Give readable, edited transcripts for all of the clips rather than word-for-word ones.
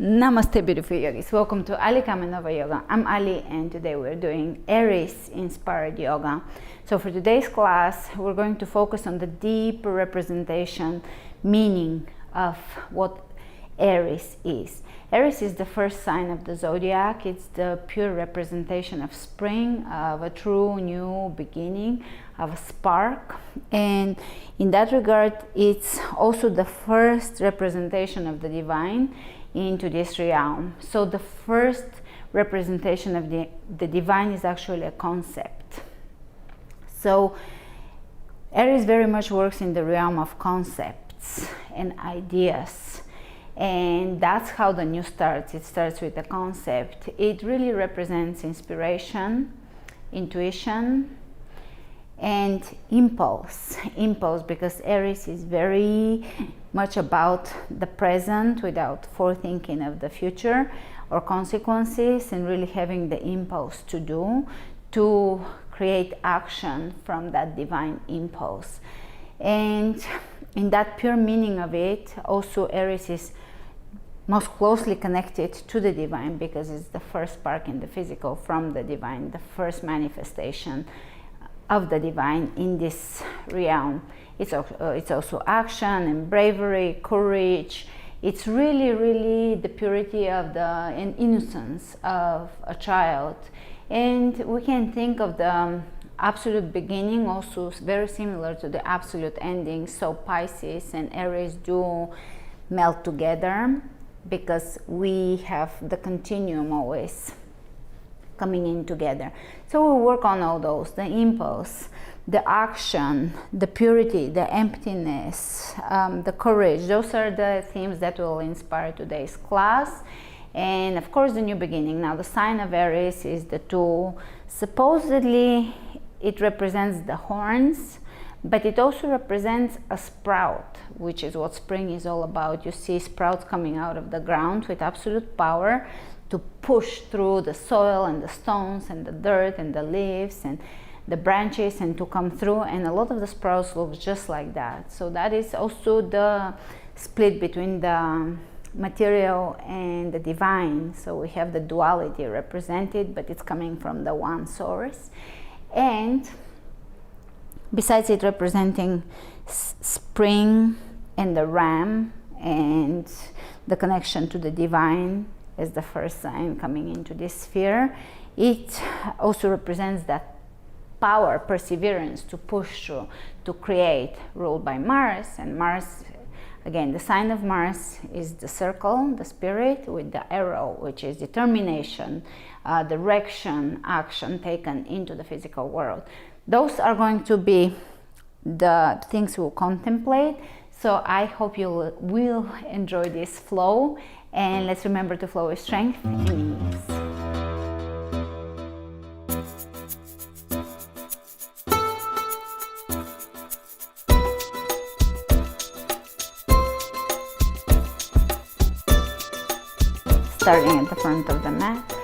Namaste, beautiful yogis. Welcome to Ali Kamenova Yoga. I'm Ali, and today we're doing Aries inspired yoga. So for today's class, we're going to focus on the deep representation, meaning of what Aries is. Aries is the first sign of the zodiac. It's the pure representation of spring, of a true new beginning, of a spark. And in that regard, it's also the first representation of the divine into this realm. So the first representation of the divine is actually a concept. So Aries very much works in the realm of concepts and ideas. And that's how the new starts. It starts with a concept. It really represents inspiration, intuition, and impulse, because Aries is very much about the present without forethinking of the future or consequences, and really having the impulse to create action from that divine impulse. And in that pure meaning of it, also Aries is most closely connected to the divine, because it's the first spark in the physical from the divine, the first manifestation of the divine in this realm. It's also action and bravery, courage. It's really the purity of and innocence of a child. And we can think of the absolute beginning also very similar to the absolute ending. So Pisces and Aries do melt together, because we have the continuum always coming in together. So we work on all those: the impulse, the action, the purity, the emptiness, the courage. Those are the themes that will inspire today's class. And of course the new beginning. Now the sign of Aries is the tool. Supposedly it represents the horns, but it also represents a sprout, which is what spring is all about. You see sprouts coming out of the ground with absolute power to push through the soil and the stones and the dirt and the leaves and the branches, and to come through. And a lot of the sprouts look just like that. So that is also the split between the material and the divine. So we have the duality represented, but it's coming from the one source. And besides it representing spring and the ram and the connection to the divine as the first sign coming into this sphere, it also represents that power, perseverance to push through, to create, ruled by Mars. And Mars, again, the sign of Mars is the circle, the spirit, with the arrow, which is determination, direction, action taken into the physical world. Those are going to be the things we'll contemplate. So I hope you will enjoy this flow, and let's remember to flow with strength and ease. Starting at the front of the mat,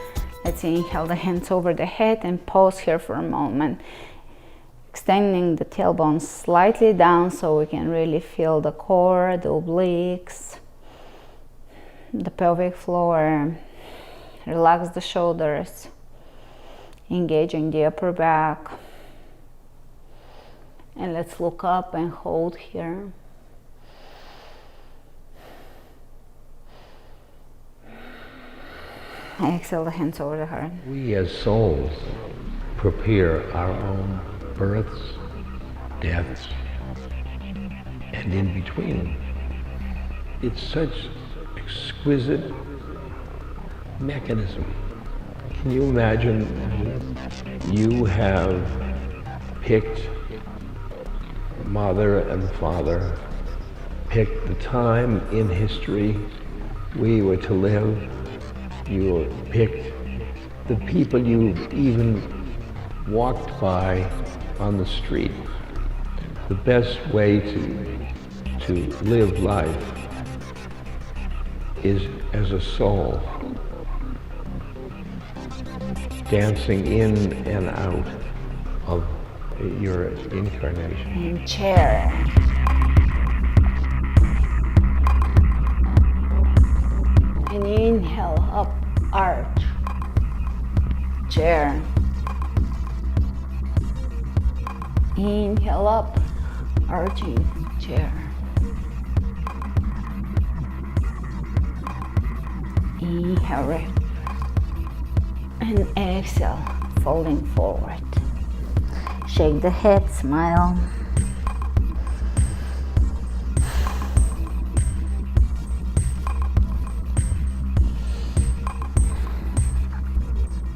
let's inhale the hands over the head and pause here for a moment, extending the tailbone slightly down so we can really feel the core, the obliques, the pelvic floor. Relax the shoulders, engaging the upper back. And let's look up and hold here. Exhale the hands over the heart. We as souls prepare our own births, deaths, and in between. It's such exquisite mechanism. Can you imagine you have picked mother and father, picked the time in history we were to live. You picked the people you even walked by on the street. The best way to live life is as a soul, dancing in and out of your incarnation. And chair. And up, arch, chair. Inhale up, arching, chair. Inhale, rip. And exhale, folding forward. Shake the head, smile.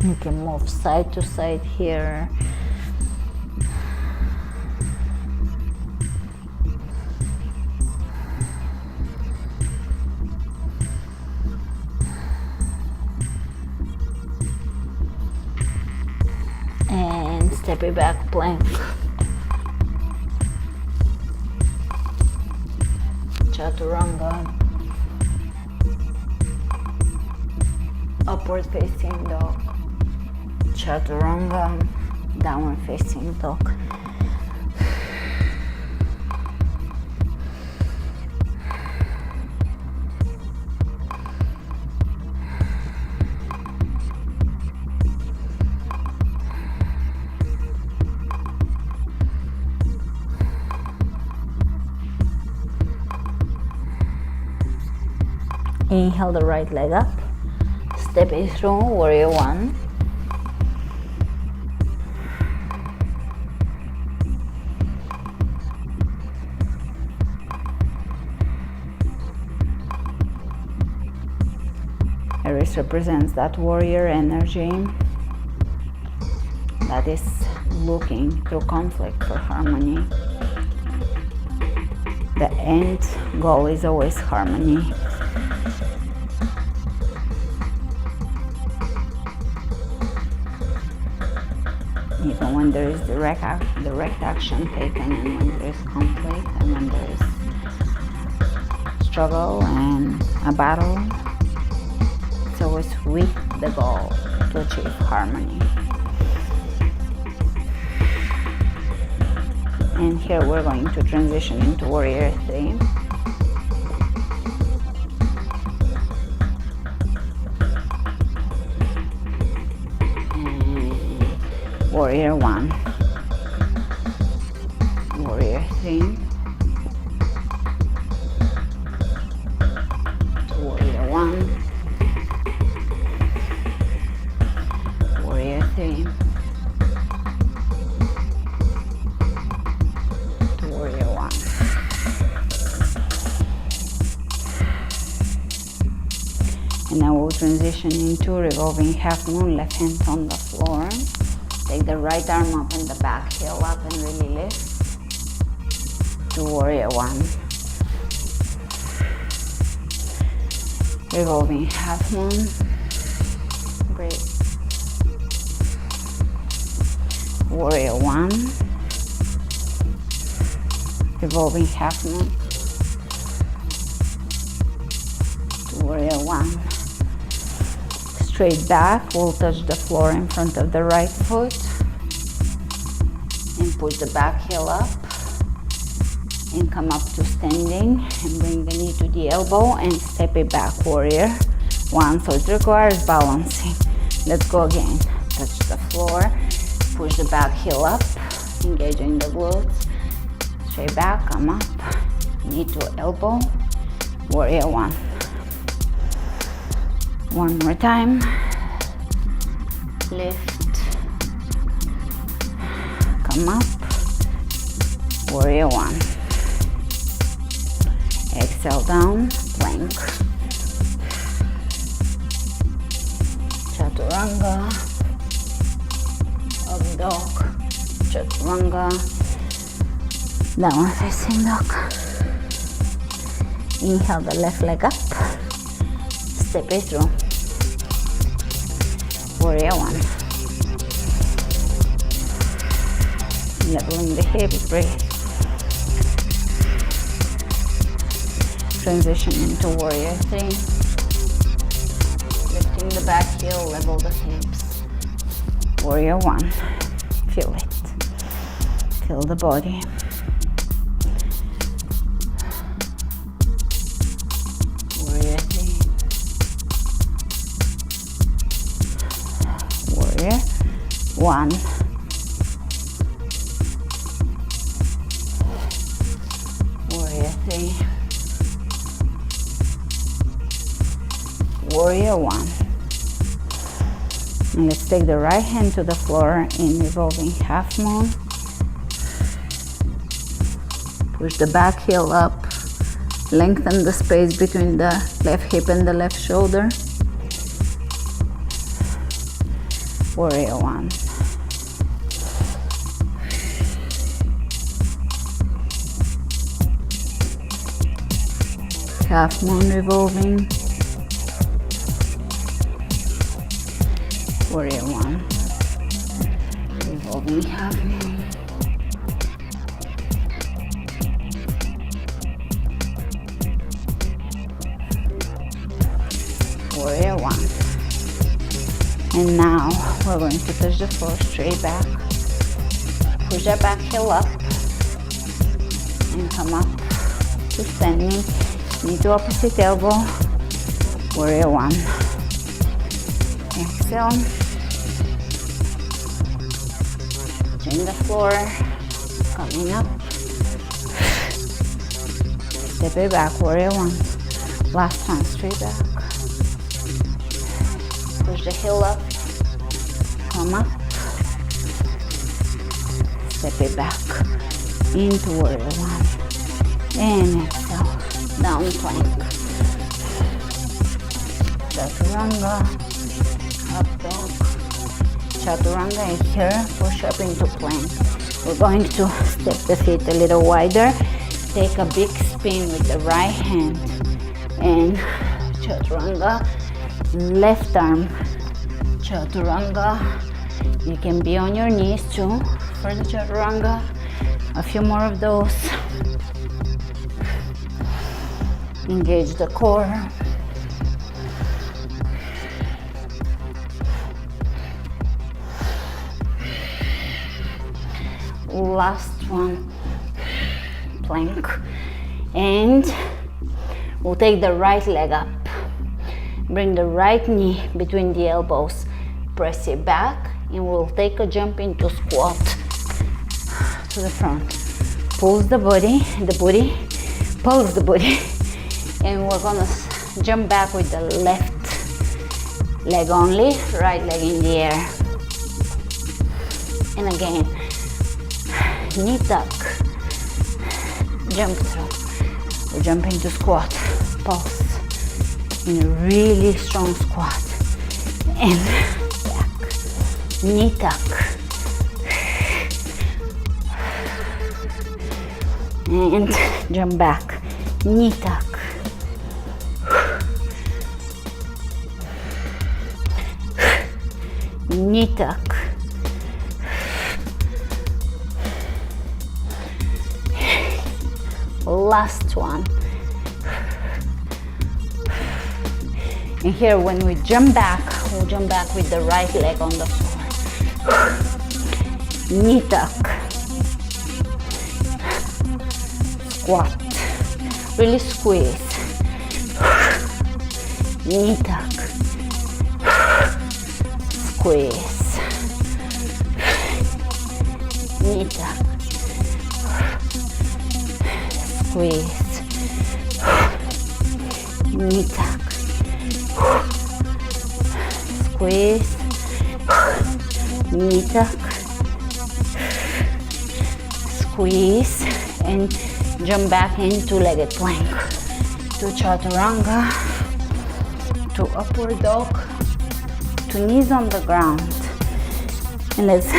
You can move side to side here. And step it back, plank. Chaturanga. Upward facing dog. Chaturanga, downward facing dog. Inhale the right leg up. Step it through, warrior one. Aries represents that warrior energy that is looking through conflict for harmony. The end goal is always harmony. Even when there is direct action taken, and when there is conflict, and when there is struggle and a battle, it's always with the goal to achieve harmony. And here we're going to transition into warrior 3. Warrior 1, warrior 3, warrior 1, warrior 3, warrior 1. And now we'll transition into revolving half moon, left hand on the floor. Take the right arm up and the back heel up and really lift to warrior 1. Revolving half moon. Breathe. Warrior 1. Revolving half moon. To warrior 1. Straight back, we'll touch the floor in front of the right foot and push the back heel up and come up to standing and bring the knee to the elbow and step it back, warrior 1. So it requires balancing. Let's go again. Touch the floor, push the back heel up, engaging the glutes, straight back, come up, knee to elbow, warrior 1. One more time. Lift. Come up. Warrior 1. Exhale down. Plank. Chaturanga. Up dog. Chaturanga. Downward facing dog. Inhale the left leg up. Step it through. Warrior 1. Leveling the hips, breathe. Transition into warrior 3. Lifting the back heel, level the hips. Warrior 1. Feel it. Feel the body. Warrior 3. 1, warrior 3, warrior 1. And let's take the right hand to the floor in revolving half moon. Push the back heel up, lengthen the space between the left hip and the left shoulder. Warrior 1. Half moon revolving. Warrior 1. Revolving half moon. Warrior 1. And now we're going to touch the floor straight back. Push that back heel up and come up to standing, knee to opposite elbow. Warrior 1. Exhale. Change the floor. Coming up. Step it back. Warrior 1. Last one. Straight back. Push the heel up, come up, step it back into warrior 1, and exhale, down plank, chaturanga, up dog, chaturanga, and here, push up into plank. We're going to step the feet a little wider, take a big spin with the right hand, and chaturanga, left arm, chaturanga. You can be on your knees too for the chaturanga. A few more of those. Engage the core. Last one, plank. And we'll take the right leg up. Bring the right knee between the elbows. Press it back and we'll take a jump into squat to the front. Pulls the booty, pulls the booty. And we're gonna jump back with the left leg only, right leg in the air. And again, knee tuck, jump through. We'll jump into squat, pulse. In a really strong squat and back, knee tuck, and jump back, knee tuck, knee tuck, last one. And here when we jump back, we'll jump back with the right leg on the floor. Knee tuck. Squat. Really squeeze. Knee tuck. Squeeze. Knee tuck. Squeeze. Knee tuck. Squeeze, knee tuck, squeeze, and jump back into legged plank, to chaturanga, to upward dog, to knees on the ground. And let's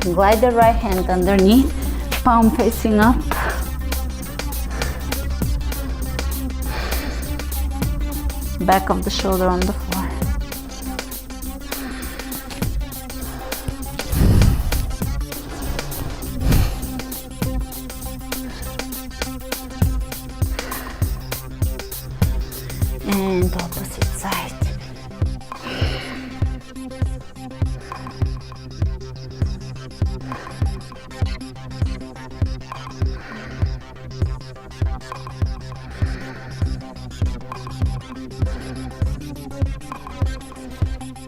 glide the right hand underneath, palm facing up. Back of the shoulder on the floor. And opposite side.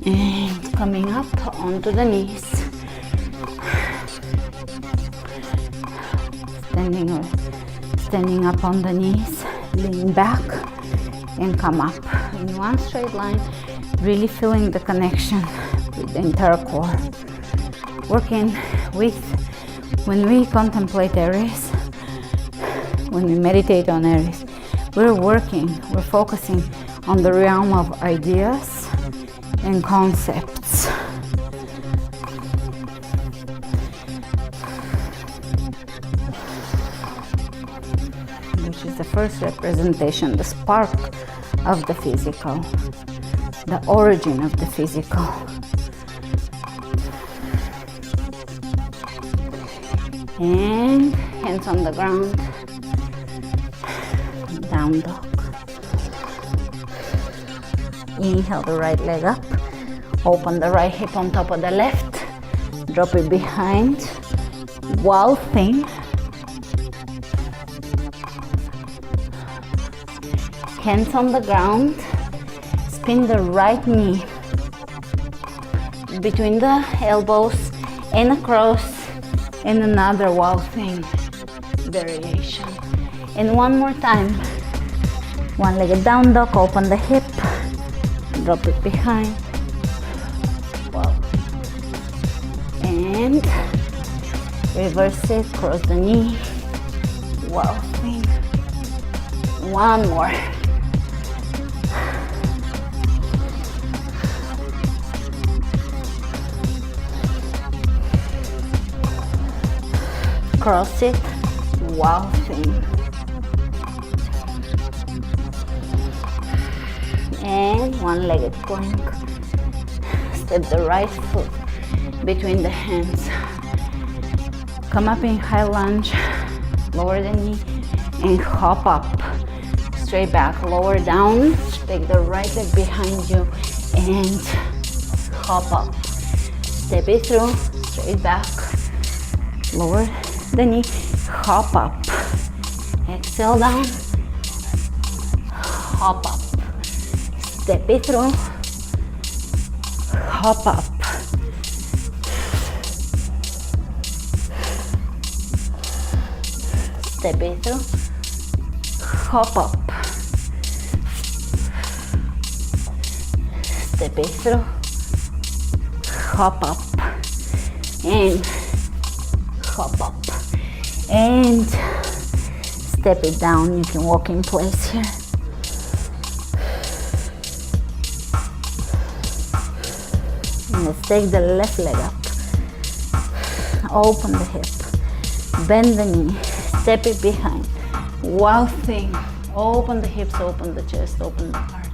And coming up onto the knees, standing up on the knees, lean back and come up in one straight line, really feeling the connection with the entire core. Working with, when we contemplate Aries, when we meditate on Aries, we're focusing on the realm of ideas and concepts. Which is the first representation, the spark of the physical, the origin of the physical. And hands on the ground, down dog. Inhale the right leg up, open the right hip on top of the left, drop it behind, wild thing. Hands on the ground, spin the right knee between the elbows and across, and another wild thing variation. And one more time, one-legged down dog, open the hip, drop it behind, wow. And reverse it, cross the knee, wow thing. One more. Cross it, wow thing. And one-legged plank. Step the right foot between the hands. Come up in high lunge, lower the knee, and hop up. Straight back, lower down, take the right leg behind you, and hop up. Step it through, straight back, lower the knee, hop up. Exhale down, hop up. Step it through, hop up. Step it through, hop up. Step it through, hop up, and hop up. And step it down. You can walk in place here. And let's take the left leg up. Open the hip. Bend the knee. Step it behind. Wild thing. Open the hips, open the chest, open the heart.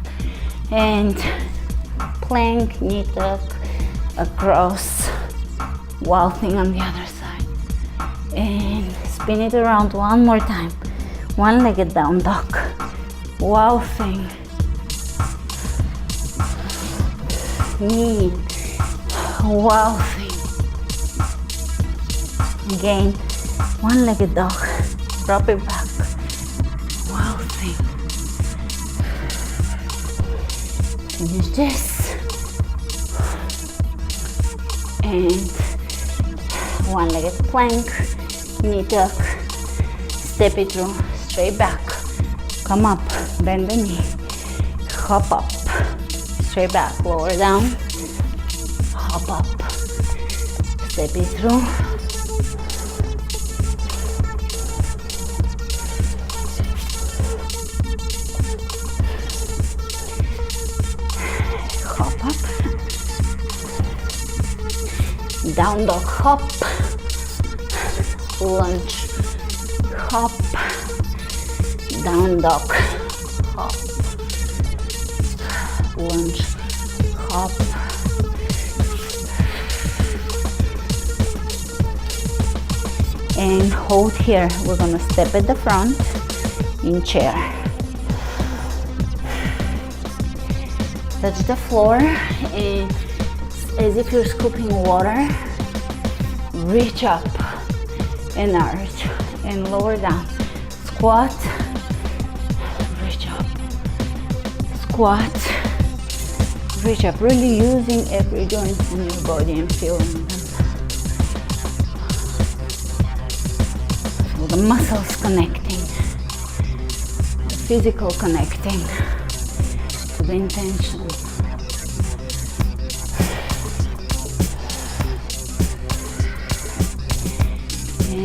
And plank, knee tuck, across. Wild thing on the other side. And spin it around one more time. One-legged down dog. Wild thing. Knee. Wild thing. Again, one-legged dog. Drop it back. Wild thing. Finish this. And one-legged plank. Knee tuck. Step it through. Straight back. Come up. Bend the knee. Hop up. Straight back. Lower down. Hop up. Step it through. Hop up. Down dog hop. Lunge. Hop. Down dog. Hop. Lunge. Hop. And hold here. We're gonna step at the front in chair. Touch the floor, and as if you're scooping water, reach up and arch and lower down. Squat, reach up, squat, reach up. Really using every joint in your body and feeling them. the muscles connecting, the physical connecting to the intention.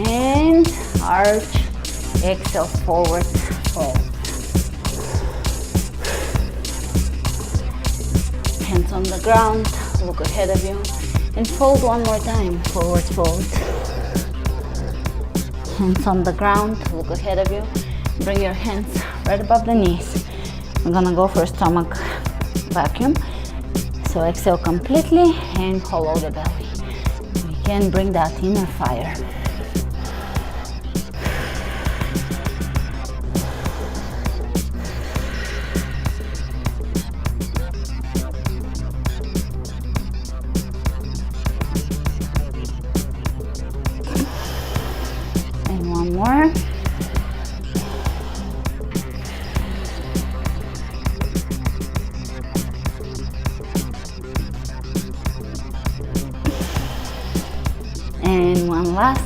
And arch, exhale, forward fold. Hands on the ground, look ahead of you, and fold one more time, forward fold. Hands on the ground, look ahead of you, bring your hands right above the knees. We're gonna go for a stomach vacuum. So exhale completely and hollow the belly. You can bring that inner fire. More. And one last.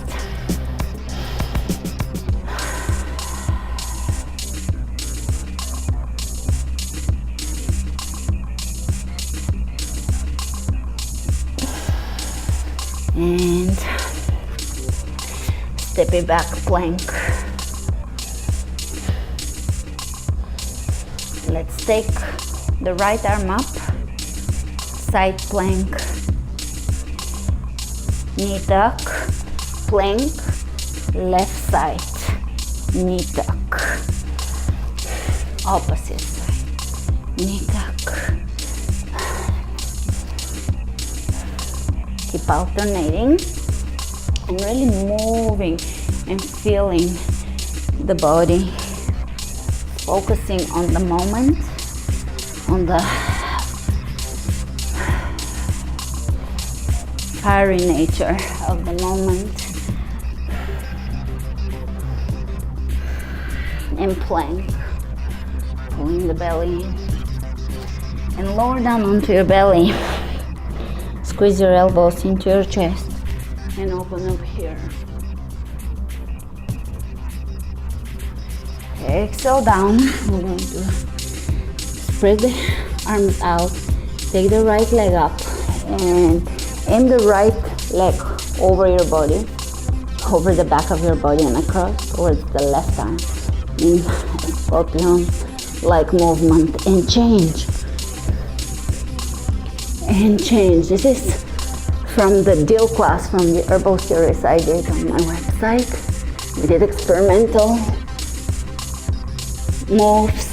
And step it back, plank. Let's take the right arm up, side plank, knee tuck, plank, left side, knee tuck, opposite side, knee tuck. Keep alternating. And really moving and feeling the body, focusing on the moment, on the fiery nature of the moment, and plank, pulling the belly in, and lower down onto your belly. Squeeze your elbows into your chest. And open up here. Exhale down. We're going to spread the arms out. Take the right leg up and aim the right leg over your body, over the back of your body and across towards the left arm in scorpion-like movement, and change. And change. This is from the deal class from the herbal series I did on my website. We did experimental moves.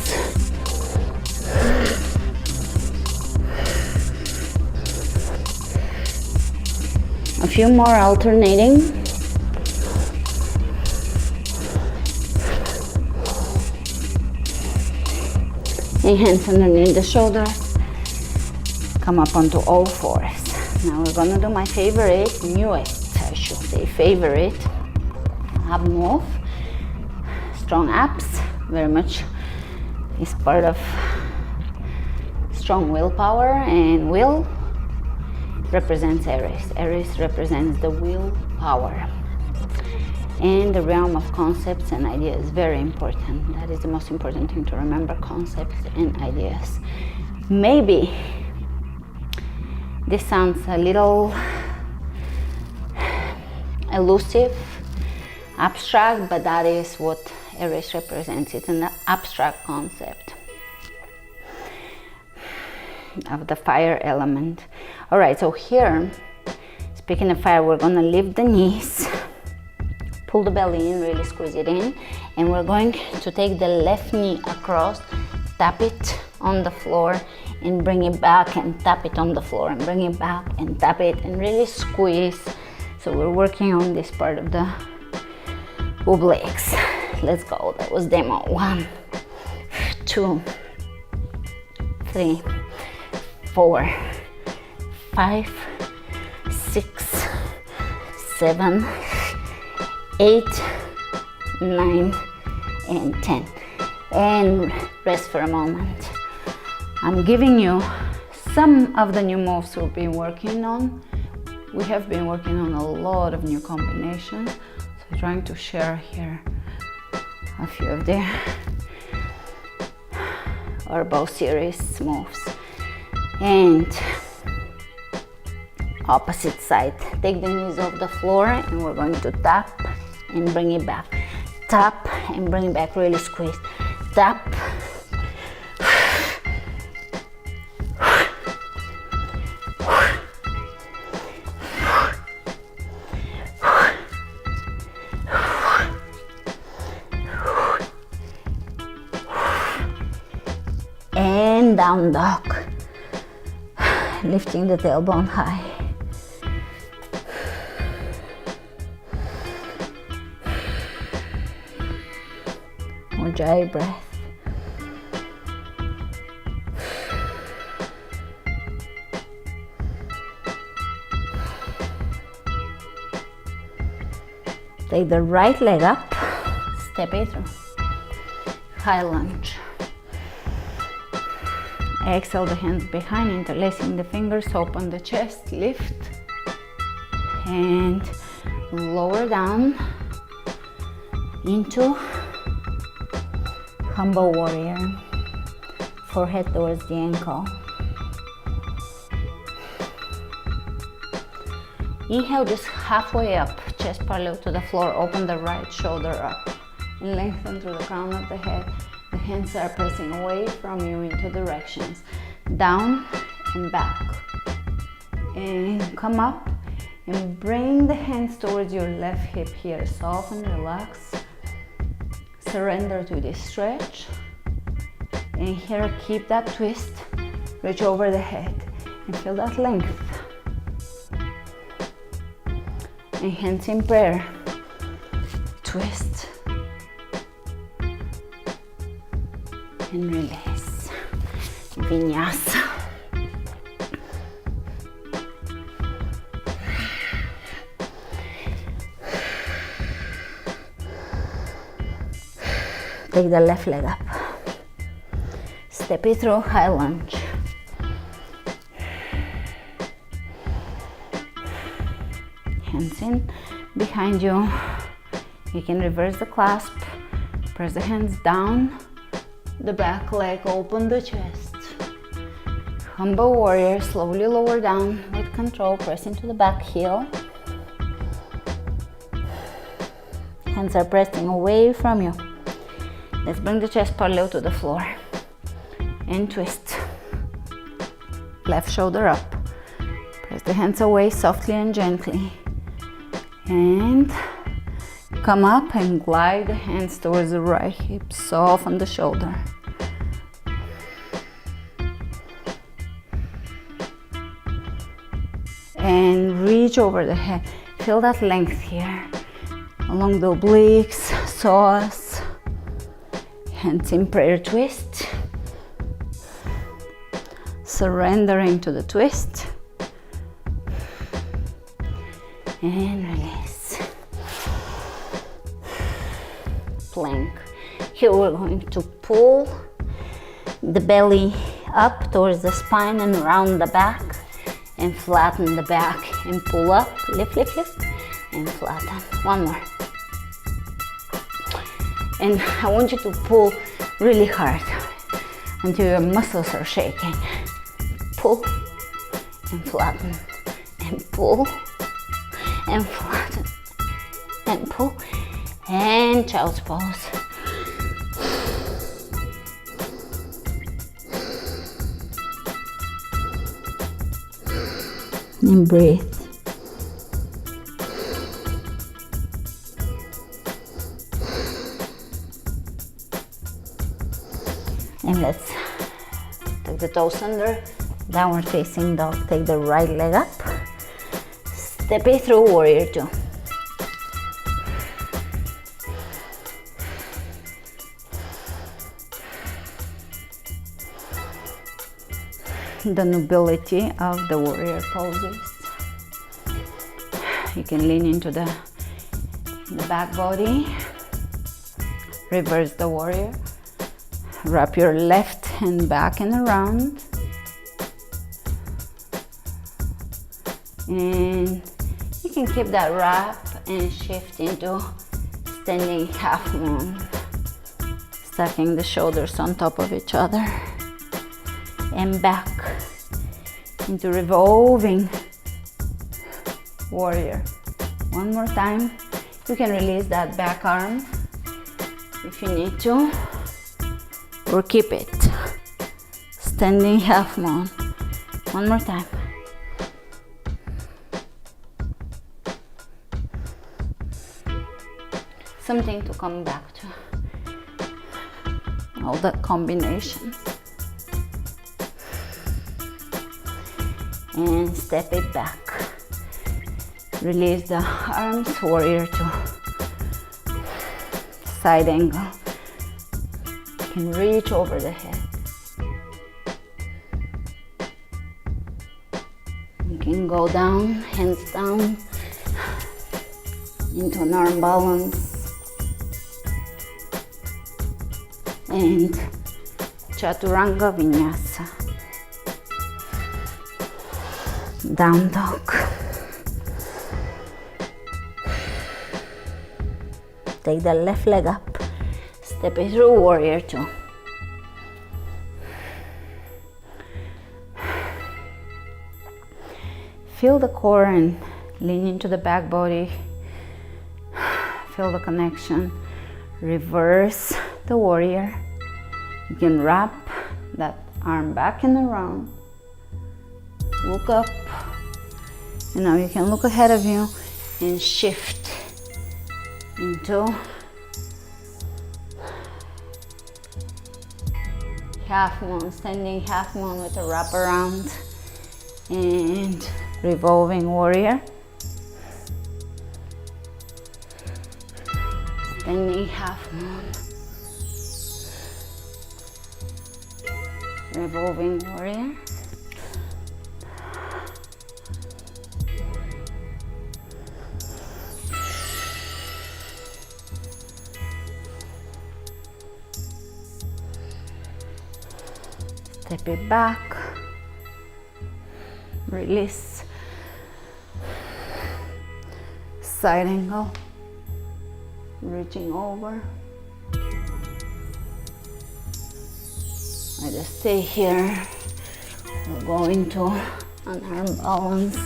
A few more alternating. And hands underneath the shoulders. Come up onto all fours. Now we're gonna do my favorite, newest, I should say, favorite ab move. Strong abs, very much is part of strong willpower, and will represents Aries. Aries represents the willpower. And the realm of concepts and ideas, very important. That is the most important thing to remember, concepts and ideas. Maybe this sounds a little elusive, abstract, but that is what Aries represents. It's an abstract concept of the fire element. All right, so here, speaking of fire, we're gonna lift the knees, pull the belly in, really squeeze it in, and we're going to take the left knee across, tap it on the floor, and bring it back and tap it on the floor, and bring it back and tap it, and really squeeze. So we're working on this part of the obliques. Let's go. That was demo 1, 2, 3, 4, 5, 6, 7, 8, 9, and 10. And rest for a moment. I'm giving you some of the new moves we've been working on. We have been working on a lot of new combinations. So I'm trying to share here a few of the herbal series moves. And opposite side, take the knees off the floor and we're going to tap and bring it back. Tap and bring it back, really squeeze. Tap. And down dog. Lifting the tailbone high. Ujjayi breath. Take the right leg up, step it through. High lunge. Exhale the hands behind, interlacing the fingers, open the chest, lift. And lower down into humble warrior, forehead towards the ankle. Inhale just halfway up, chest parallel to the floor, open the right shoulder up. And lengthen through the crown of the head. The hands are pressing away from you in two directions, down and back. And come up and bring the hands towards your left hip here. Soften, relax. Surrender to this stretch. And here, keep that twist. Reach over the head and feel that length. And hands in prayer. Twist. And release. Vinyasa. Take the left leg up. Step it through, high lunge. Hands in behind you. You can reverse the clasp. Press the hands down. The back leg, open the chest. Humble warrior, slowly lower down with control, press into the back heel. Hands are pressing away from you. Let's bring the chest parallel to the floor. And twist. Left shoulder up. Press the hands away softly and gently. And come up and glide the hands towards the right hip. Soften the shoulder. And reach over the head. Feel that length here. Along the obliques, psoas. Hands in prayer twist. Surrendering to the twist. And release. Plank. Here we're going to pull the belly up towards the spine and round the back and flatten the back and pull up, lift, lift, lift, and flatten. One more. And I want you to pull really hard until your muscles are shaking. Pull and flatten and pull and flatten and pull and child's pose. And breathe. And let's take the toes under, downward facing dog. Take the right leg up, step it through, warrior two. The nobility of the warrior poses. You can lean into the back body, reverse the warrior, wrap your left hand back and around, and you can keep that wrap and shift into standing half moon, stacking the shoulders on top of each other, and back into revolving warrior. One more time. You can release that back arm if you need to, or keep it. Standing half moon. One more time. Something to come back to. All that combination. And step it back. Release the arms, warrior two. Side angle. You can reach over the head. You can go down, hands down, into an arm balance. And Chaturanga Vinyasa. Down dog. Take the left leg up. Step it through, warrior two. Feel the core and lean into the back body. Feel the connection. Reverse the warrior. You can wrap that arm back and around. Look up. And now you can look ahead of you and shift into half moon, standing half moon with a wrap around and revolving warrior. Standing half moon. Revolving warrior. Step it back. Release. Side angle. Reaching over. I just stay here. We'll go into an arm balance.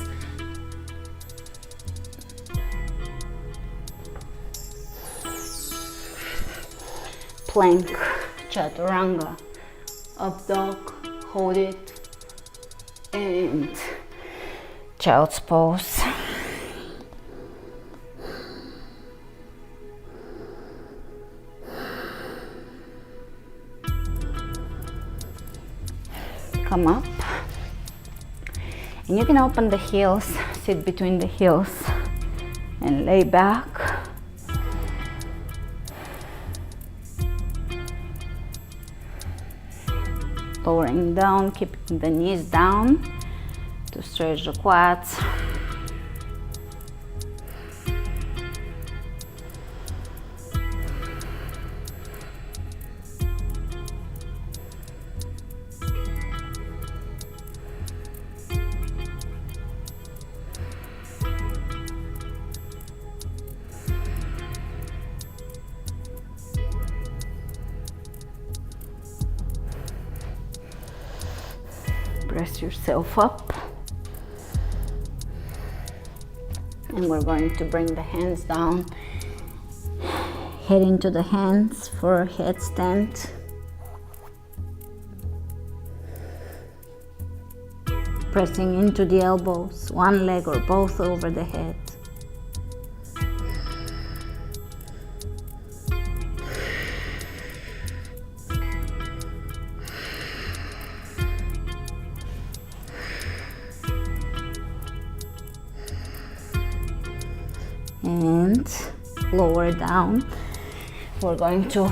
Plank, Chaturanga, up dog, hold it, and child's pose. Come up, and you can open the heels, sit between the heels and lay back. Lowering down, keeping the knees down to stretch the quads. Press yourself up, and we're going to bring the hands down, head into the hands for a headstand. Pressing into the elbows, one leg or both over the head. And lower down. We're going to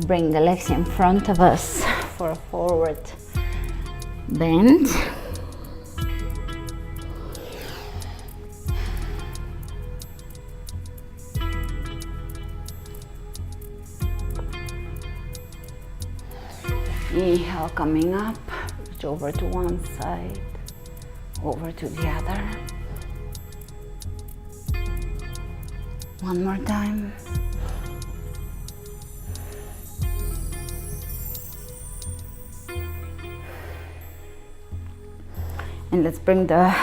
bring the legs in front of us for a forward bend. Inhale, coming up, reach over to one side, over to the other. One more time. And let's bring the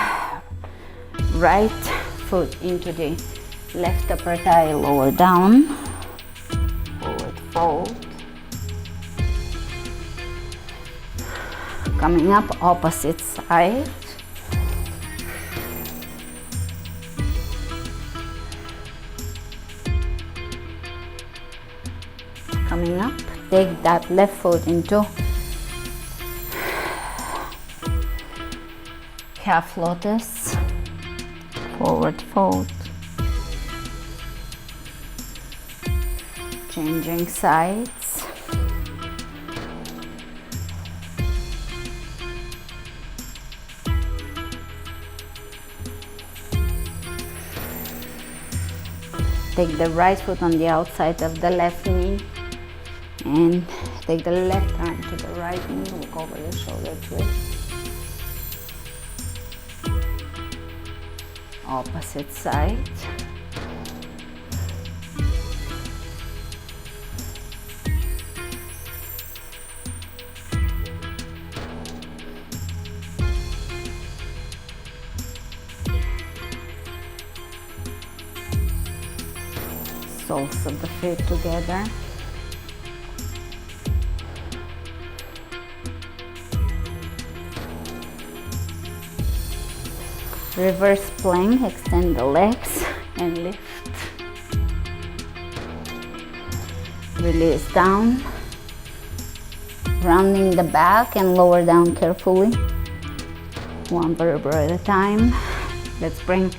right foot into the left upper thigh, lower down, forward fold. Coming up, opposite side. Coming up, take that left foot into half lotus, forward fold, changing sides, take the right foot on the outside of the left knee and take the left arm to the right knee, look over the shoulder twist. Opposite side. Soles of the feet together. Reverse plank, extend the legs and lift. Release down, rounding the back and lower down carefully. One vertebra at a time. Let's bring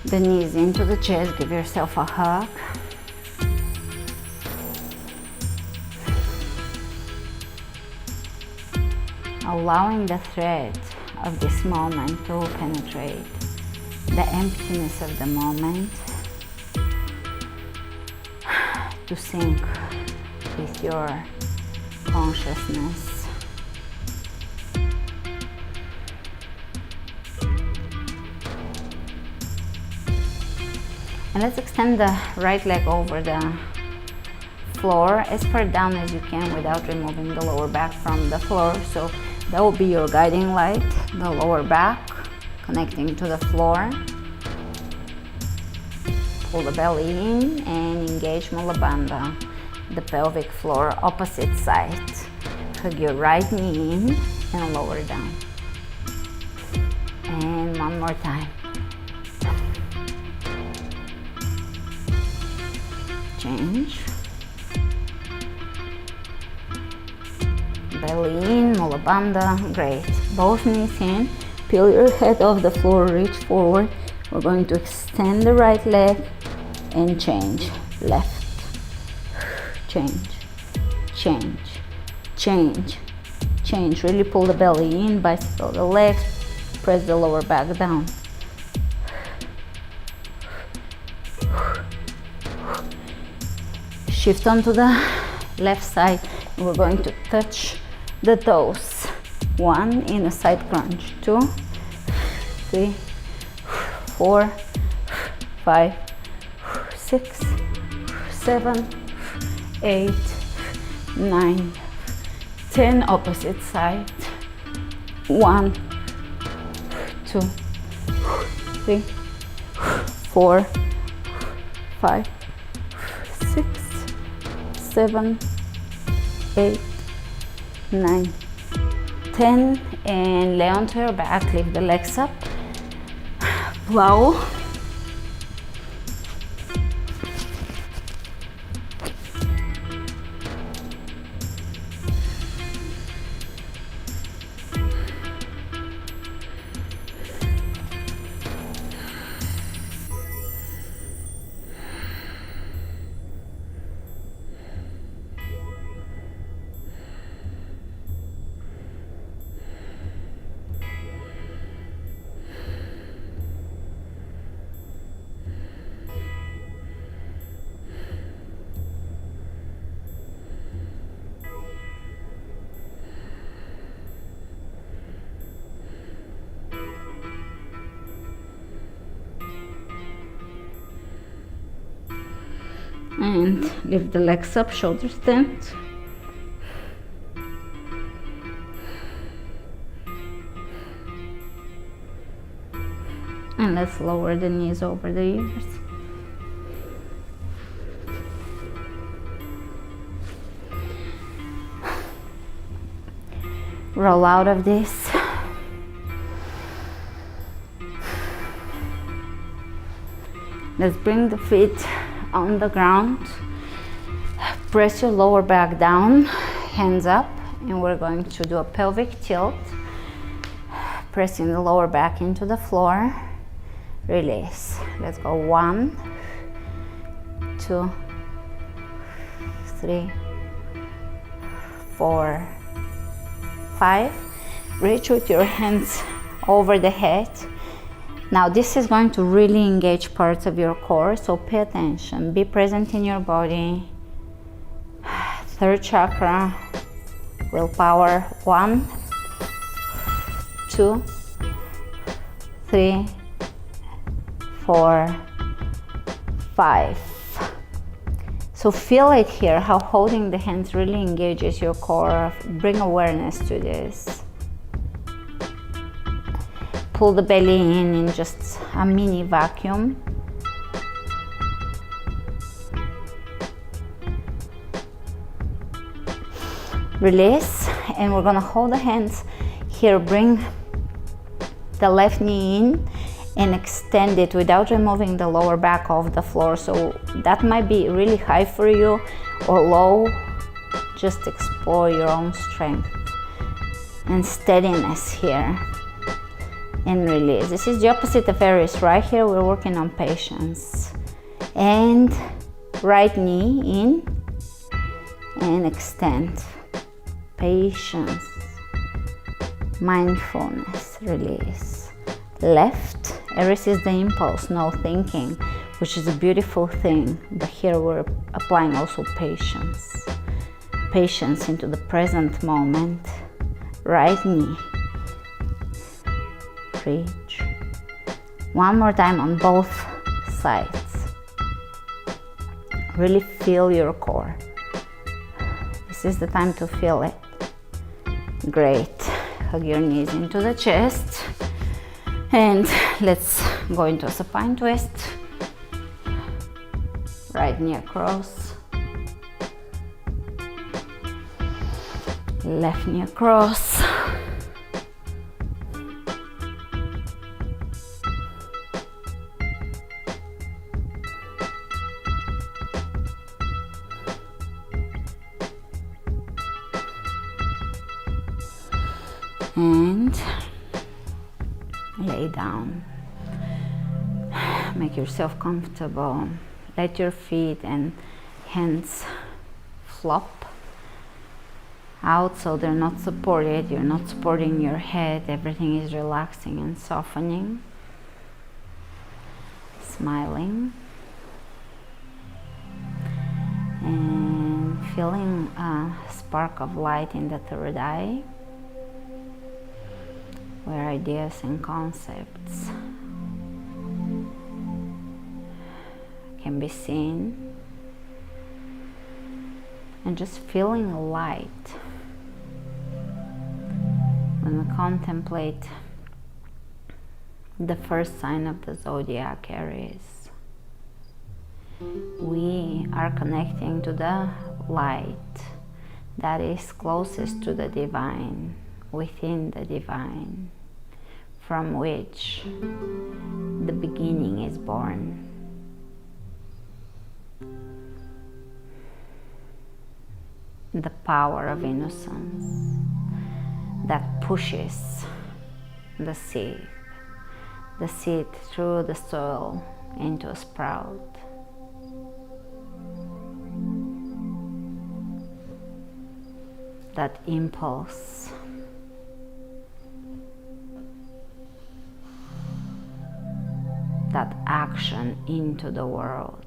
the knees into the chest, give yourself a hug. Allowing the thread of this moment to penetrate the emptiness of the moment, to sync with your consciousness. And let's extend the right leg over the floor as far down as you can without removing the lower back from the floor. So that will be your guiding light, the lower back connecting to the floor. Pull the belly in and engage Mula Bandha, the pelvic floor, opposite side. Hug your right knee in and lower down. And one more time. Change. Belly in, Mula Bandha, great. Both knees in, peel your head off the floor, reach forward. We're going to extend the right leg and change. Left, change, change, change, change. Really pull the belly in, bicycle the legs, press the lower back down. Shift onto the left side. We're going to touch the toes. 1 in a side crunch, 2, 3, 4, 5, 6, 7, 8, 9, 10. Opposite side. 1, 2, 3, 4, 5, 6, 7, 8, 9, 10, and lay onto your back, lift the legs up, plow. And lift the legs up, shoulders bent. And let's lower the knees over the ears. Roll out of this. Let's bring the feet on the ground. Press your lower back down, hands up, and we're going to do a pelvic tilt. Pressing the lower back into the floor. Release. Let's go 1, 2, 3, 4, 5. Reach with your hands over the head. Now this is going to really engage parts of your core, so pay attention. Be present in your body. Third chakra. Willpower. 1, 2, 3, 4, 5. So feel it here, how holding the hands really engages your core. Bring awareness to this. Pull the belly in just a mini vacuum. Release, and we're gonna hold the hands here. Bring the left knee in and extend it without removing the lower back off the floor. So that might be really high for you or low. Just explore your own strength and steadiness here. And release. This is the opposite of Aries. Right here we're working on patience. And right knee in and extend. Patience. Mindfulness. Release. Left. Aries is the impulse, no thinking, which is a beautiful thing. But here we're applying also patience. Patience into the present moment. Right knee. Reach. One more time on both sides. Really feel your core. This is the time to feel it. Great. Hug your knees into the chest. And let's go into a supine twist. Right knee across. Left knee across. And lay down. Make yourself comfortable. Let your feet and hands flop out so they're not supported. You're not supporting your head. Everything is relaxing and softening. Smiling. And feeling a spark of light in the third eye, where ideas and concepts can be seen, and just feeling light. When we contemplate the first sign of the zodiac, Aries, we are connecting to the light that is closest to the divine, within the divine, from which the beginning is born. The power of innocence that pushes the seed through the soil into a sprout. That impulse that action into the world.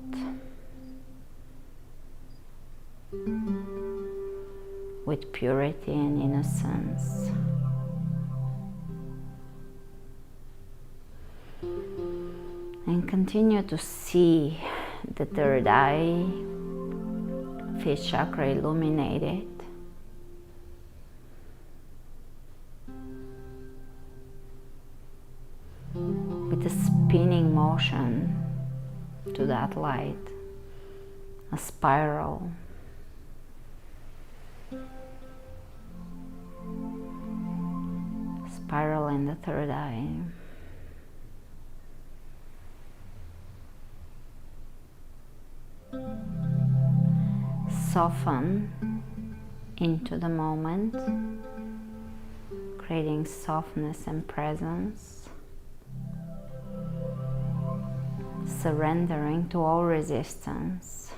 With purity and innocence. And continue to see the third eye fifth chakra illuminated. With a spinning motion to that light, a spiral. Spiral in the third eye. Soften into the moment, creating softness and presence, surrendering to all resistance.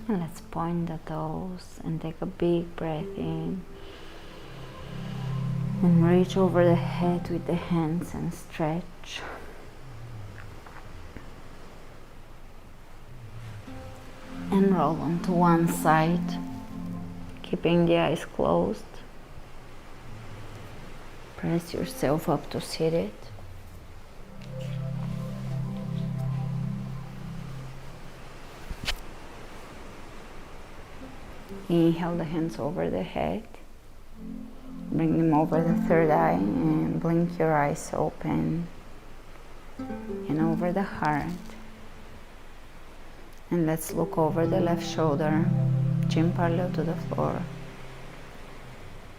And let's point the toes and take a big breath in. And reach over the head with the hands and stretch. And roll onto one side, keeping the eyes closed. Press yourself up to seated. Inhale the hands over the head. Bring them over the third eye and blink your eyes open. And over the heart. And let's look over the left shoulder, chin parallel to the floor.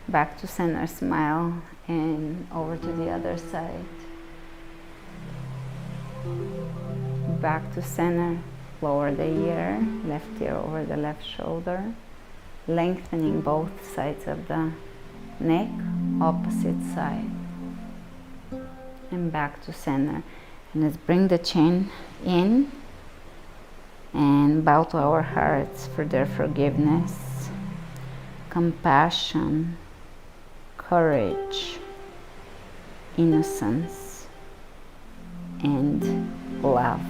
Back to center, smile, and over to the other side. Back to center, lower the ear, left ear over the left shoulder. Lengthening both sides of the neck, opposite side. And back to center. And let's bring the chin in and bow to our hearts for their forgiveness, compassion, courage, innocence, and love.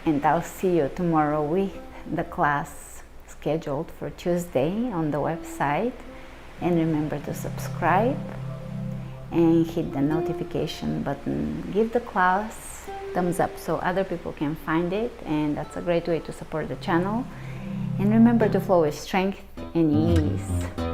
And I'll see you tomorrow with the class scheduled for Tuesday on the website. And remember to subscribe and hit the notification button. Give the class thumbs up so other people can find it, and that's a great way to support the channel. And remember to flow with strength and ease.